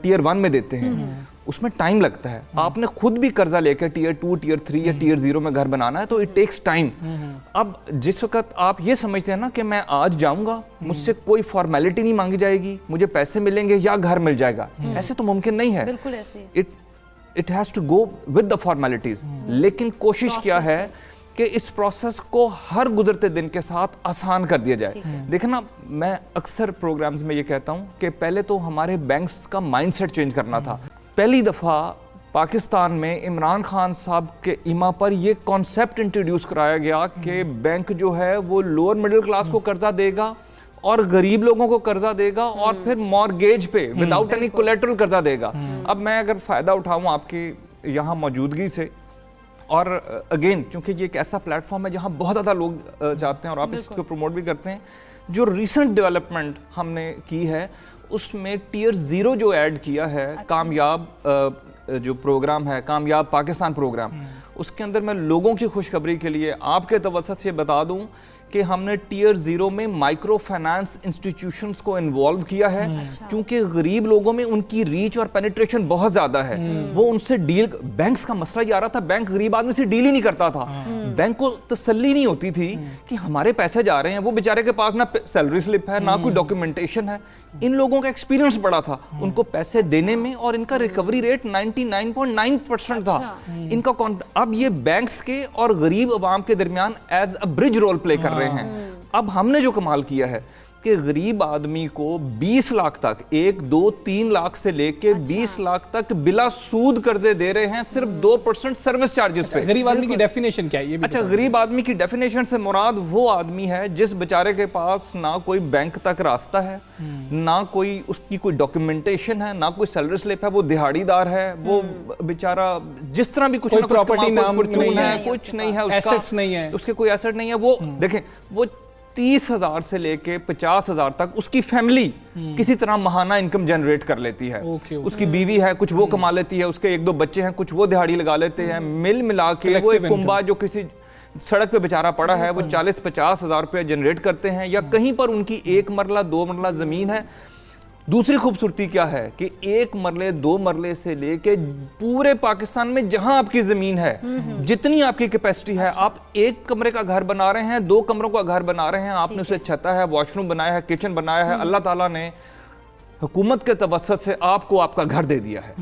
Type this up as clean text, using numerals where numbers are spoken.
Tier 1 میں دیتے ہیں اس میں ٹائم لگتا ہے. آپ نے خود بھی قرضہ لے کے ٹیئر 2 ٹیئر 3 یا ٹیئر 0 میں گھر بنانا ہے تو اٹ ٹیکس ٹائم. اب جس وقت آپ یہ سمجھتے ہیں نا کہ میں آج جاؤں گا, مجھ سے کوئی فارمیلٹی نہیں مانگی جائے گی, مجھے پیسے ملیں گے یا گھر مل جائے گا, ایسے تو ممکن نہیں ہے. بالکل ایسے It has to go with the formalities. لیکن کوشش کیا ہے کہ اس پروسیس کو ہر گزرتے دن کے ساتھ آسان کر دیا جائے. دیکھیں نا, میں اکثر پروگرامز میں یہ کہتا ہوں کہ پہلے تو ہمارے بینکس کا مائنڈ سیٹ چینج کرنا تھا. پہلی دفعہ پاکستان میں عمران خان صاحب کے ایما پر یہ کانسیپٹ انٹروڈیوس کرایا گیا کہ بینک جو ہے وہ لوور مڈل کلاس کو قرضہ دے گا اور غریب لوگوں کو قرضہ دے گا اور پھر مارگیج پہ وداؤٹ اینی کولیٹرل قرضہ دے گا. اب میں اگر فائدہ اٹھاؤں آپ کی یہاں موجودگی سے, اور اگین چونکہ یہ ایک ایسا پلیٹ فارم ہے جہاں بہت زیادہ لوگ جاتے ہیں اور آپ اس کو پروموٹ بھی کرتے ہیں, جو ریسنٹ ڈیولپمنٹ ہم نے کی ہے اس میں ٹیئر 0 جو ایڈ کیا ہے, کامیاب جو پروگرام ہے, کامیاب پاکستان پروگرام, اس کے اندر میں لوگوں کی خوشخبری کے لیے آپ کے توسط سے بتا دوں کہ ہم نے ٹیئر 0 میں مائکرو فائنانس انسٹیٹیوشنز کو انوالو کیا ہے, چونکہ غریب لوگوں میں ان کی ریچ اور پینیٹریشن بہت زیادہ ہے. وہ ان سے ڈیل, بینکس کا مسئلہ یہ آ رہا تھا, بینک غریب آدمی سے ڈیل ہی نہیں کرتا تھا. بینک کو تسلی نہیں ہوتی تھی کہ ہمارے پیسے جا رہے ہیں, وہ بیچارے کے پاس نہ سیلری سلپ ہے نہ کوئی ڈاکیومنٹیشن ہے. ان لوگوں کا ایکسپیرینس بڑا تھا, ان کو پیسے دینے میں, اور ان کا ریکوری ریٹ 99.9% تھا. ان کا اب یہ بینکس کے اور غریب عوام کے درمیان as a bridge role play کر رہے ہیں. اب ہم نے جو کمال کیا ہے کہ غریب آدمی کو 20 لاکھ تک, 1 2 3 لاکھ سے لے کے 20 لاکھ تک بلا سود قرضے دے رہے ہیں, صرف 2% سروس چارجز پہ. غریب آدمی کی ڈیفینیشن کیا ہے یہ بھی؟ اچھا, غریب آدمی کی ڈیفینیشن سے مراد وہ آدمی ہے جس بیچارے کے پاس نہ کوئی بینک تک راستہ ہے, نہ کوئی اس کی کوئی ڈاکیومنٹیشن ہے, نہ کوئی سیلری سلپ ہے, وہ دہاڑی دار ہے, وہ بیچارہ جس طرح بھی کچھ نہ پراپرٹی نام نہیں ہے, کچھ نہیں ہے, ایسٹس نہیں ہے, اس کے کوئی ایسٹ نہیں ہے. وہ دیکھیں, وہ 30,000 سے لے کے 50,000 تک اس کی فیملی کسی طرح ماہانہ انکم جنریٹ کر لیتی ہے. اس کی بیوی ہے, کچھ وہ کما لیتی ہے, اس کے 1 2 بچے ہیں, کچھ وہ دہاڑی لگا لیتے ہیں. مل ملا کے وہ ایک کنبہ جو کسی سڑک پہ بیچارہ پڑا ہے وہ 40-50,000 روپے جنریٹ کرتے ہیں, یا کہیں پر ان کی 1 مرلہ 2 مرلہ زمین ہے. دوسری خوبصورتی کیا ہے کہ 1 مرلے 2 مرلے سے لے کے پورے پاکستان میں جہاں آپ کی زمین ہے, جتنی آپ کی کیپیسٹی ہے, آپ 1 کمرے کا گھر بنا رہے ہیں, 2 کمروں کا گھر بنا رہے ہیں, آپ نے اسے چھتا ہے, واش روم بنایا ہے, کچن بنایا ہے, اللہ تعالیٰ نے حکومت کے توسط سے آپ کو آپ کا گھر دے دیا ہے.